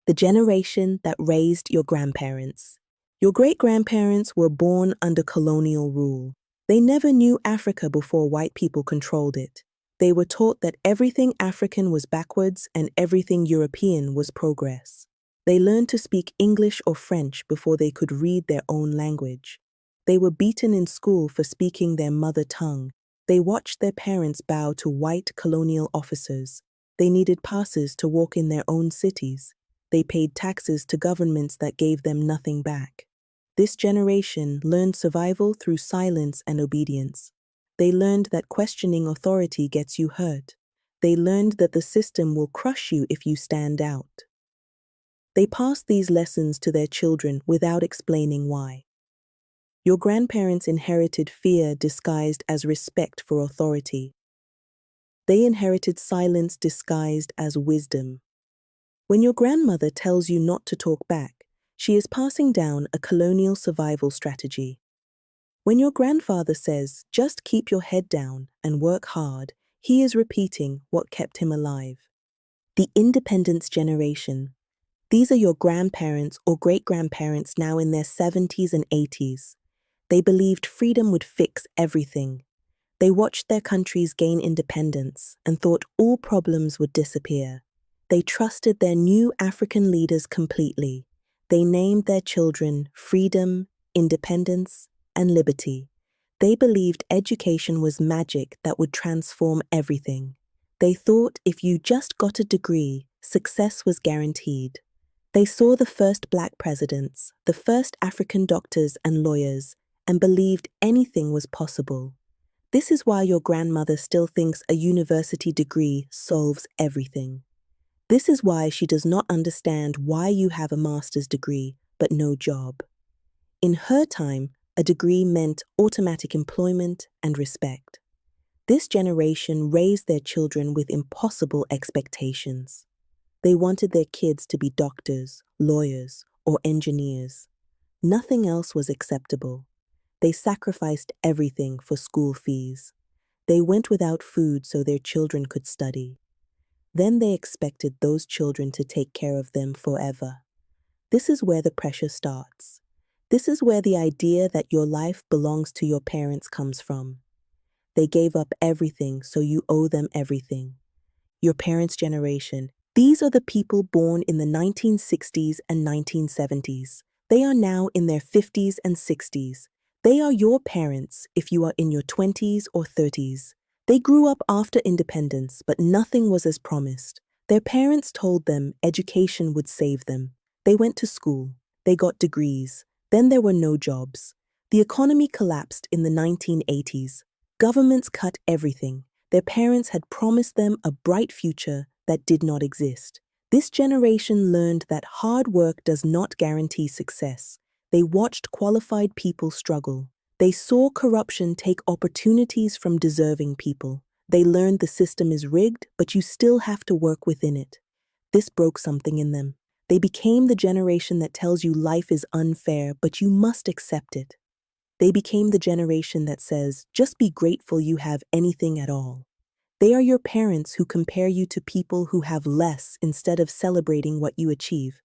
the generation that raised your grandparents. Your great-grandparents were born under colonial rule. They never knew Africa before white people controlled it. They were taught that everything African was backwards and everything European was progress. They learned to speak English or French before they could read their own language. They were beaten in school for speaking their mother tongue. They watched their parents bow to white colonial officers. They needed passes to walk in their own cities. They paid taxes to governments that gave them nothing back. This generation learned survival through silence and obedience. They learned that questioning authority gets you hurt. They learned that the system will crush you if you stand out. They passed these lessons to their children without explaining why. Your grandparents inherited fear disguised as respect for authority. They inherited silence disguised as wisdom. When your grandmother tells you not to talk back, she is passing down a colonial survival strategy. When your grandfather says, just keep your head down and work hard, he is repeating what kept him alive. The independence generation. These are your grandparents or great-grandparents now in their 70s and 80s. They believed freedom would fix everything. They watched their countries gain independence and thought all problems would disappear. They trusted their new African leaders completely. They named their children freedom, independence, and liberty. They believed education was magic that would transform everything. They thought if you just got a degree, success was guaranteed. They saw the first Black presidents, the first African doctors and lawyers, and believed anything was possible. This is why your grandmother still thinks a university degree solves everything. This is why she does not understand why you have a master's degree but no job. In her time, a degree meant automatic employment and respect. This generation raised their children with impossible expectations. They wanted their kids to be doctors, lawyers, or engineers. Nothing else was acceptable. They sacrificed everything for school fees. They went without food so their children could study. Then they expected those children to take care of them forever. This is where the pressure starts. This is where the idea that your life belongs to your parents comes from. They gave up everything, so you owe them everything. Your parents' generation. These are the people born in the 1960s and 1970s. They are now in their 50s and 60s. They are your parents if you are in your 20s or 30s. They grew up after independence, but nothing was as promised. Their parents told them education would save them. They went to school. They got degrees. Then there were no jobs. The economy collapsed in the 1980s. Governments cut everything. Their parents had promised them a bright future that did not exist. This generation learned that hard work does not guarantee success. They watched qualified people struggle. They saw corruption take opportunities from deserving people. They learned the system is rigged, but you still have to work within it. This broke something in them. They became the generation that tells you life is unfair, but you must accept it. They became the generation that says, just be grateful you have anything at all. They are your parents who compare you to people who have less instead of celebrating what you achieve.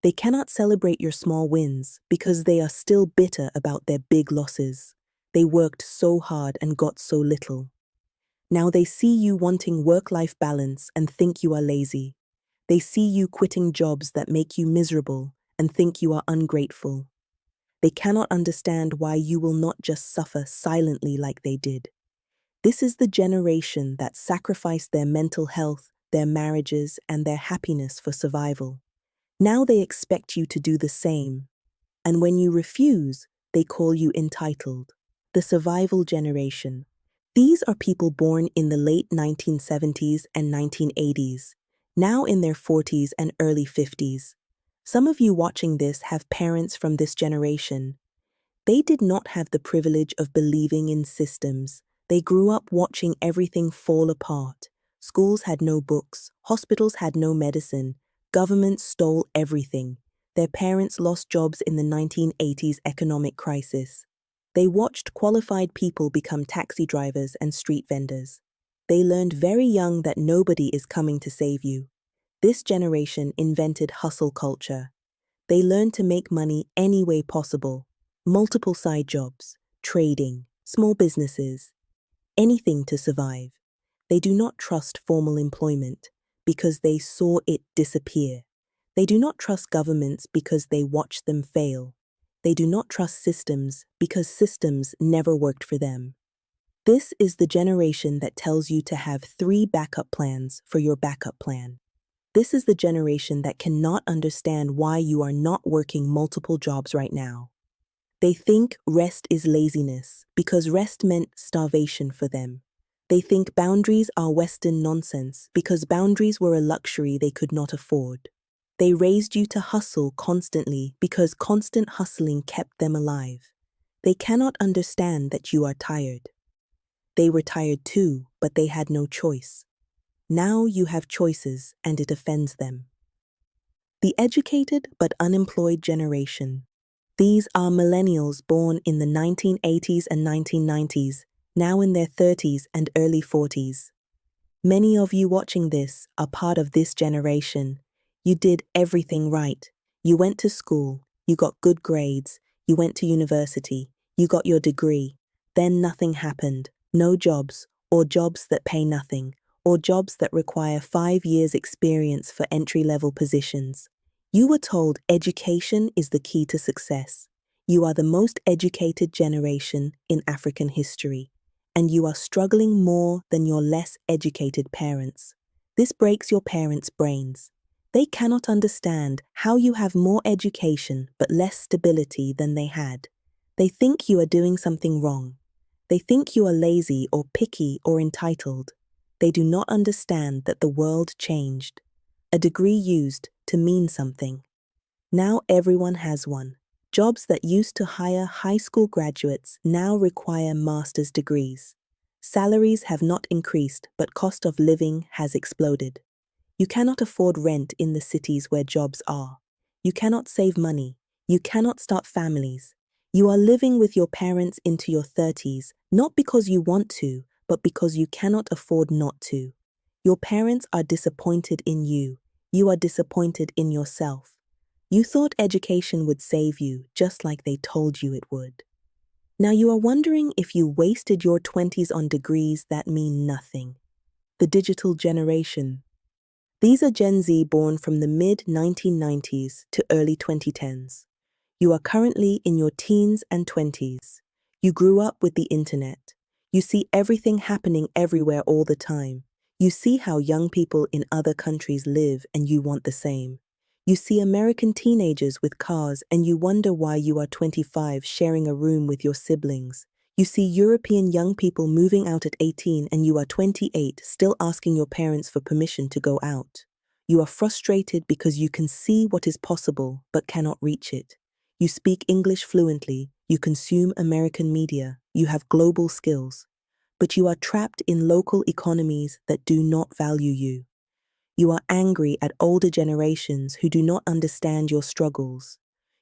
They cannot celebrate your small wins because they are still bitter about their big losses. They worked so hard and got so little. Now they see you wanting work-life balance and think you are lazy. They see you quitting jobs that make you miserable and think you are ungrateful. They cannot understand why you will not just suffer silently like they did. This is the generation that sacrificed their mental health, their marriages, and their happiness for survival. Now they expect you to do the same. And when you refuse, they call you entitled. The survival generation. These are people born in the late 1970s and 1980s, now in their 40s and early 50s. Some of you watching this have parents from this generation. They did not have the privilege of believing in systems. They grew up watching everything fall apart. Schools had no books, hospitals had no medicine, governments stole everything. Their parents lost jobs in the 1980s economic crisis. They watched qualified people become taxi drivers and street vendors. They learned very young that nobody is coming to save you. This generation invented hustle culture. They learned to make money any way possible. Multiple side jobs, trading, small businesses, anything to survive. They do not trust formal employment because they saw it disappear. They do not trust governments because they watched them fail. They do not trust systems because systems never worked for them. This is the generation that tells you to have 3 backup plans for your backup plan. This is the generation that cannot understand why you are not working multiple jobs right now. They think rest is laziness because rest meant starvation for them. They think boundaries are Western nonsense because boundaries were a luxury they could not afford. They raised you to hustle constantly because constant hustling kept them alive. They cannot understand that you are tired. They were tired too, but they had no choice. Now you have choices and it offends them. The educated but unemployed generation. These are millennials born in the 1980s and 1990s, now in their 30s and early 40s. Many of you watching this are part of this generation. You did everything right. You went to school, you got good grades, you went to university, you got your degree. Then nothing happened. No jobs, or jobs that pay nothing, or jobs that require 5 years' experience for entry-level positions. You were told education is the key to success. You are the most educated generation in African history, and you are struggling more than your less educated parents. This breaks your parents' brains. They cannot understand how you have more education but less stability than they had. They think you are doing something wrong. They think you are lazy or picky or entitled. They do not understand that the world changed. A degree used to mean something. Now everyone has one. Jobs that used to hire high school graduates now require master's degrees. Salaries have not increased, but cost of living has exploded. You cannot afford rent in the cities where jobs are. You cannot save money. You cannot start families. You are living with your parents into your 30s, not because you want to, but because you cannot afford not to. Your parents are disappointed in you. You are disappointed in yourself. You thought education would save you, just like they told you it would. Now you are wondering if you wasted your 20s on degrees that mean nothing. The digital generation. These are Gen Z born from the mid-1990s to early 2010s. You are currently in your teens and 20s. You grew up with the internet. You see everything happening everywhere all the time. You see how young people in other countries live and you want the same. You see American teenagers with cars and you wonder why you are 25 sharing a room with your siblings. You see European young people moving out at 18 and you are 28 still asking your parents for permission to go out. You are frustrated because you can see what is possible but cannot reach it. You speak English fluently, you consume American media, you have global skills, but you are trapped in local economies that do not value you. You are angry at older generations who do not understand your struggles.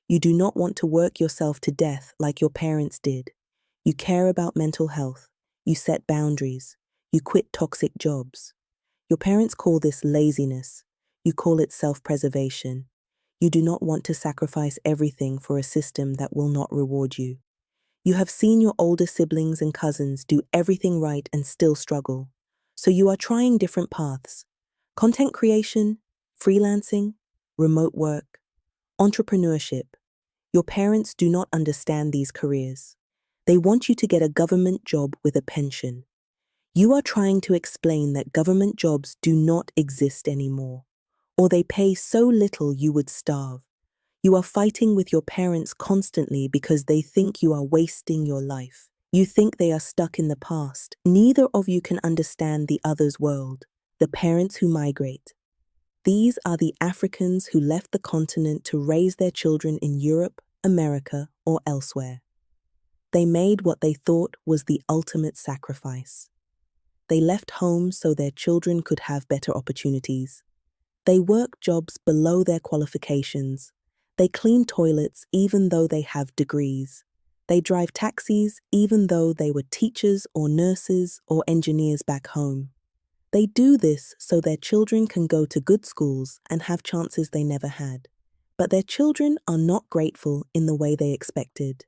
You do not want to work yourself to death like your parents did. You care about mental health. You set boundaries. You quit toxic jobs. Your parents call this laziness. You call it self-preservation. You do not want to sacrifice everything for a system that will not reward you. You have seen your older siblings and cousins do everything right and still struggle. So you are trying different paths. Content creation, freelancing, remote work, entrepreneurship. Your parents do not understand these careers. They want you to get a government job with a pension. You are trying to explain that government jobs do not exist anymore, or they pay so little you would starve. You are fighting with your parents constantly because they think you are wasting your life. You think they are stuck in the past. Neither of you can understand the other's world, the parents who migrate. These are the Africans who left the continent to raise their children in Europe, America, or elsewhere. They made what they thought was the ultimate sacrifice. They left home so their children could have better opportunities. They work jobs below their qualifications. They clean toilets even though they have degrees. They drive taxis even though they were teachers or nurses or engineers back home. They do this so their children can go to good schools and have chances they never had. But their children are not grateful in the way they expected.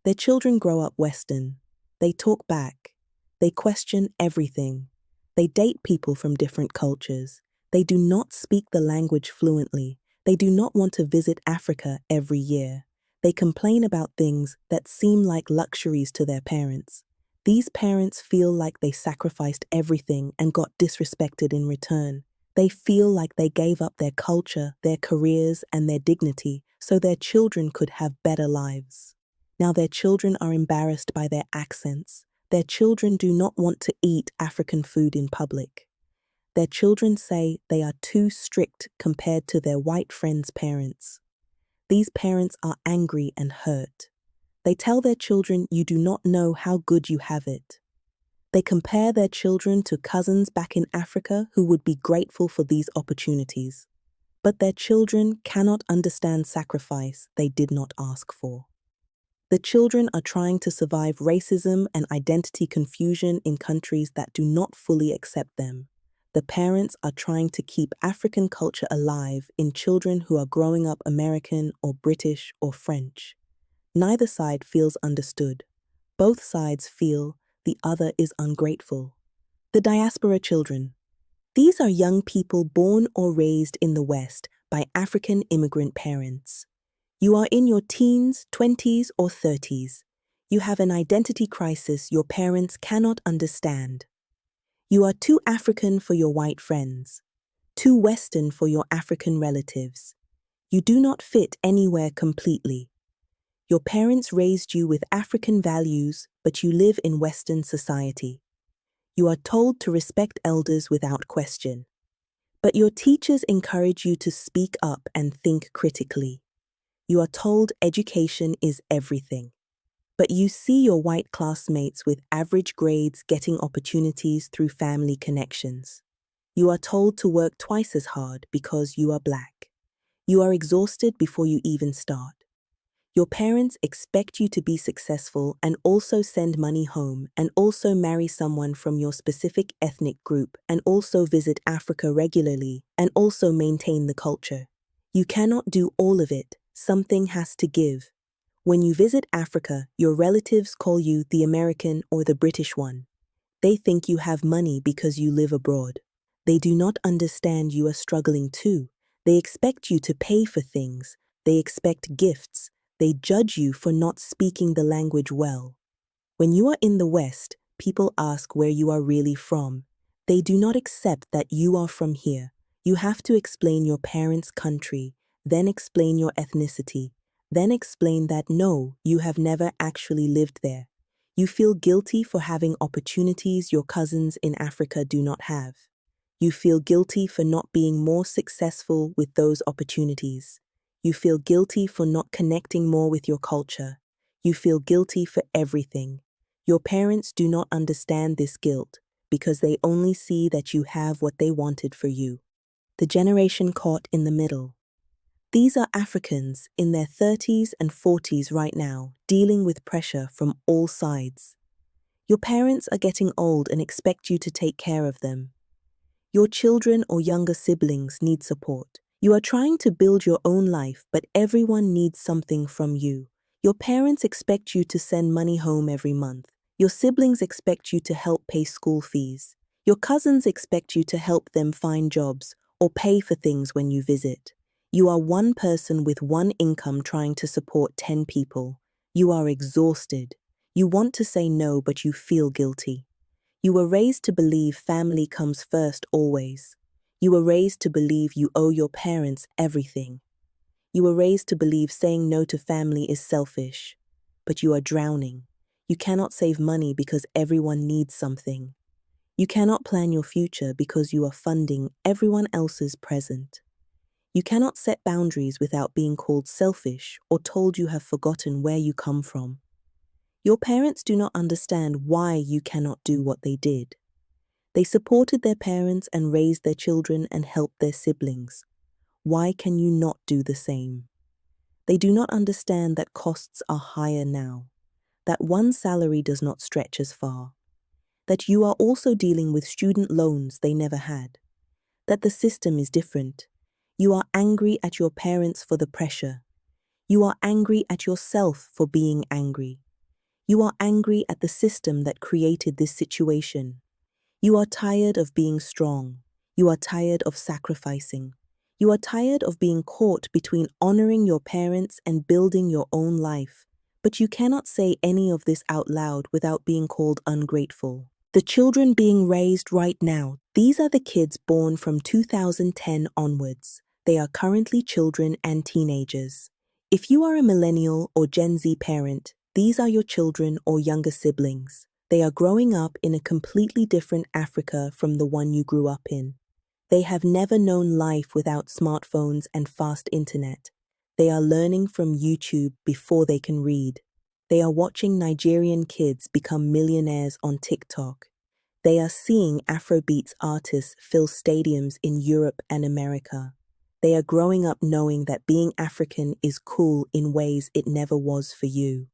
Their children grow up Western. They talk back. They question everything. They date people from different cultures. They do not speak the language fluently. They do not want to visit Africa every year. They complain about things that seem like luxuries to their parents. These parents feel like they sacrificed everything and got disrespected in return. They feel like they gave up their culture, their careers, and their dignity so their children could have better lives. Now their children are embarrassed by their accents. Their children do not want to eat African food in public. Their children say they are too strict compared to their white friends' parents. These parents are angry and hurt. They tell their children you do not know how good you have it. They compare their children to cousins back in Africa who would be grateful for these opportunities. But their children cannot understand sacrifice they did not ask for. The children are trying to survive racism and identity confusion in countries that do not fully accept them. The parents are trying to keep African culture alive in children who are growing up American or British or French. Neither side feels understood. Both sides feel the other is ungrateful. The diaspora children. These are young people born or raised in the West by African immigrant parents. You are in your teens, 20s, or 30s. You have an identity crisis your parents cannot understand. You are too African for your white friends, too Western for your African relatives. You do not fit anywhere completely. Your parents raised you with African values, but you live in Western society. You are told to respect elders without question. But your teachers encourage you to speak up and think critically. You are told education is everything. But you see your white classmates with average grades getting opportunities through family connections. You are told to work twice as hard because you are black. You are exhausted before you even start. Your parents expect you to be successful and also send money home and also marry someone from your specific ethnic group and also visit Africa regularly and also maintain the culture. You cannot do all of it. Something has to give. When you visit Africa, your relatives call you the American or the British one. They think you have money because you live abroad. They do not understand you are struggling too. They expect you to pay for things. They expect gifts. They judge you for not speaking the language well. When you are in the West, people ask where you are really from. They do not accept that you are from here. You have to explain your parents' country, then explain your ethnicity, then explain that no, you have never actually lived there. You feel guilty for having opportunities your cousins in Africa do not have. You feel guilty for not being more successful with those opportunities. You feel guilty for not connecting more with your culture. You feel guilty for everything. Your parents do not understand this guilt because they only see that you have what they wanted for you. The generation caught in the middle. These are Africans in their 30s and 40s right now, dealing with pressure from all sides. Your parents are getting old and expect you to take care of them. Your children or younger siblings need support. You are trying to build your own life, but everyone needs something from you. Your parents expect you to send money home every month. Your siblings expect you to help pay school fees. Your cousins expect you to help them find jobs or pay for things when you visit. You are one person with one income trying to support 10 people. You are exhausted. You want to say no, but you feel guilty. You were raised to believe family comes first always. You were raised to believe you owe your parents everything. You were raised to believe saying no to family is selfish. But you are drowning. You cannot save money because everyone needs something. You cannot plan your future because you are funding everyone else's present. You cannot set boundaries without being called selfish or told you have forgotten where you come from. Your parents do not understand why you cannot do what they did. They supported their parents and raised their children and helped their siblings. Why can you not do the same? They do not understand that costs are higher now, that one salary does not stretch as far, that you are also dealing with student loans they never had, that the system is different. You are angry at your parents for the pressure. You are angry at yourself for being angry. You are angry at the system that created this situation. You are tired of being strong. You are tired of sacrificing. You are tired of being caught between honoring your parents and building your own life. But you cannot say any of this out loud without being called ungrateful. The children being raised right now, these are the kids born from 2010 onwards. They are currently children and teenagers. If you are a millennial or Gen Z parent, these are your children or younger siblings. They are growing up in a completely different Africa from the one you grew up in. They have never known life without smartphones and fast internet. They are learning from YouTube before they can read. They are watching Nigerian kids become millionaires on TikTok. They are seeing Afrobeats artists fill stadiums in Europe and America. They are growing up knowing that being African is cool in ways it never was for you.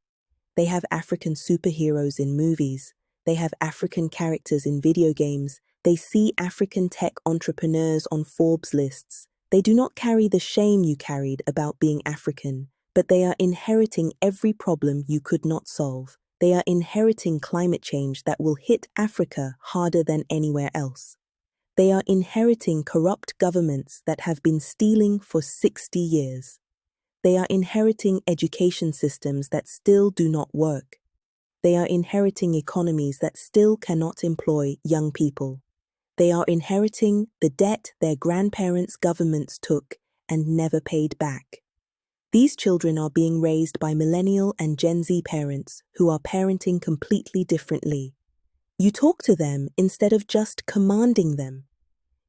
They have African superheroes in movies. They have African characters in video games. They see African tech entrepreneurs on Forbes lists. They do not carry the shame you carried about being African, but they are inheriting every problem you could not solve. They are inheriting climate change that will hit Africa harder than anywhere else. They are inheriting corrupt governments that have been stealing for 60 years. They are inheriting education systems that still do not work. They are inheriting economies that still cannot employ young people. They are inheriting the debt their grandparents' governments took and never paid back. These children are being raised by millennial and Gen Z parents who are parenting completely differently. You talk to them instead of just commanding them.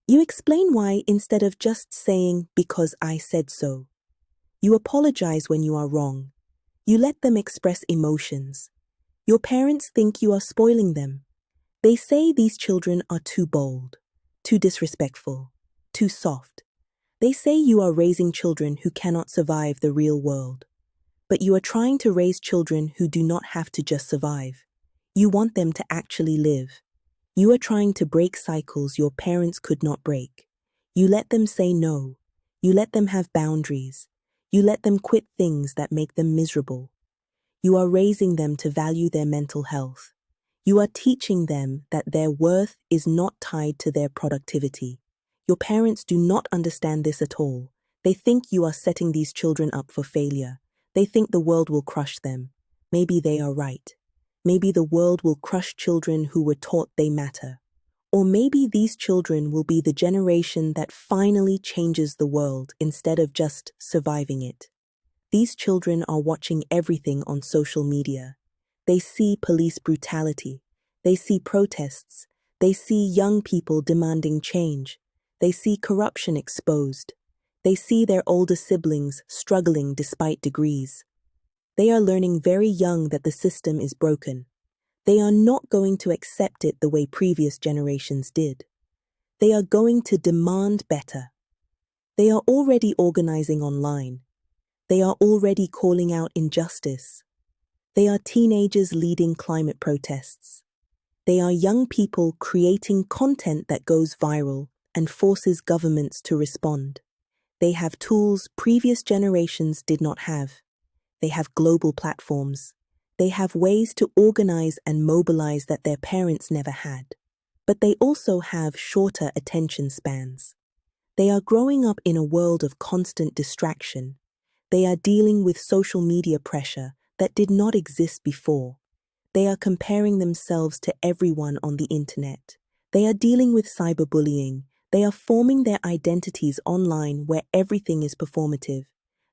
You explain why instead of just saying, "because I said so." You apologize when you are wrong. You let them express emotions. Your parents think you are spoiling them. They say these children are too bold, too disrespectful, too soft. They say you are raising children who cannot survive the real world. But you are trying to raise children who do not have to just survive. You want them to actually live. You are trying to break cycles your parents could not break. You let them say no. You let them have boundaries. You let them quit things that make them miserable. You are raising them to value their mental health. You are teaching them that their worth is not tied to their productivity. Your parents do not understand this at all. They think you are setting these children up for failure. They think the world will crush them. Maybe they are right. Maybe the world will crush children who were taught they matter. Or maybe these children will be the generation that finally changes the world instead of just surviving it. These children are watching everything on social media. They see police brutality. They see protests. They see young people demanding change. They see corruption exposed. They see their older siblings struggling despite degrees. They are learning very young that the system is broken. They are not going to accept it the way previous generations did. They are going to demand better. They are already organizing online. They are already calling out injustice. They are teenagers leading climate protests. They are young people creating content that goes viral and forces governments to respond. They have tools previous generations did not have. They have global platforms. They have ways to organize and mobilize that their parents never had. But they also have shorter attention spans. They are growing up in a world of constant distraction. They are dealing with social media pressure that did not exist before. They are comparing themselves to everyone on the internet. They are dealing with cyberbullying. They are forming their identities online where everything is performative.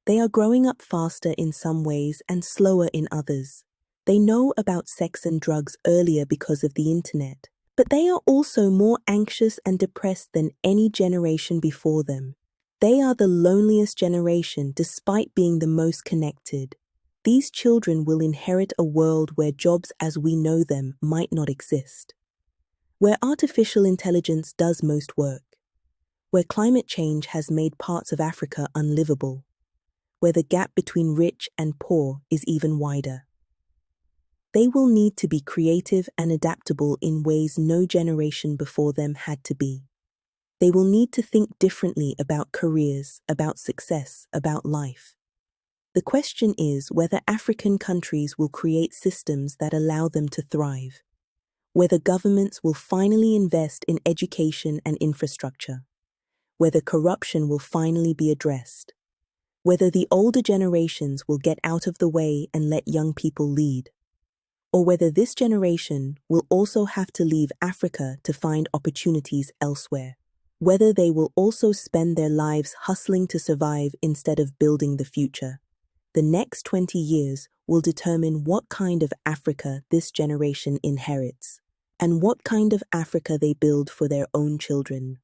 They are growing up faster in some ways and slower in others. They know about sex and drugs earlier because of the internet. But they are also more anxious and depressed than any generation before them. They are the loneliest generation despite being the most connected. These children will inherit a world where jobs as we know them might not exist. Where artificial intelligence does most work. Where climate change has made parts of Africa unlivable. Where the gap between rich and poor is even wider. They will need to be creative and adaptable in ways no generation before them had to be. They will need to think differently about careers, about success, about life. The question is whether African countries will create systems that allow them to thrive, whether governments will finally invest in education and infrastructure, whether corruption will finally be addressed, whether the older generations will get out of the way and let young people lead, or whether this generation will also have to leave Africa to find opportunities elsewhere, whether they will also spend their lives hustling to survive instead of building the future. The next 20 years will determine what kind of Africa this generation inherits, and what kind of Africa they build for their own children.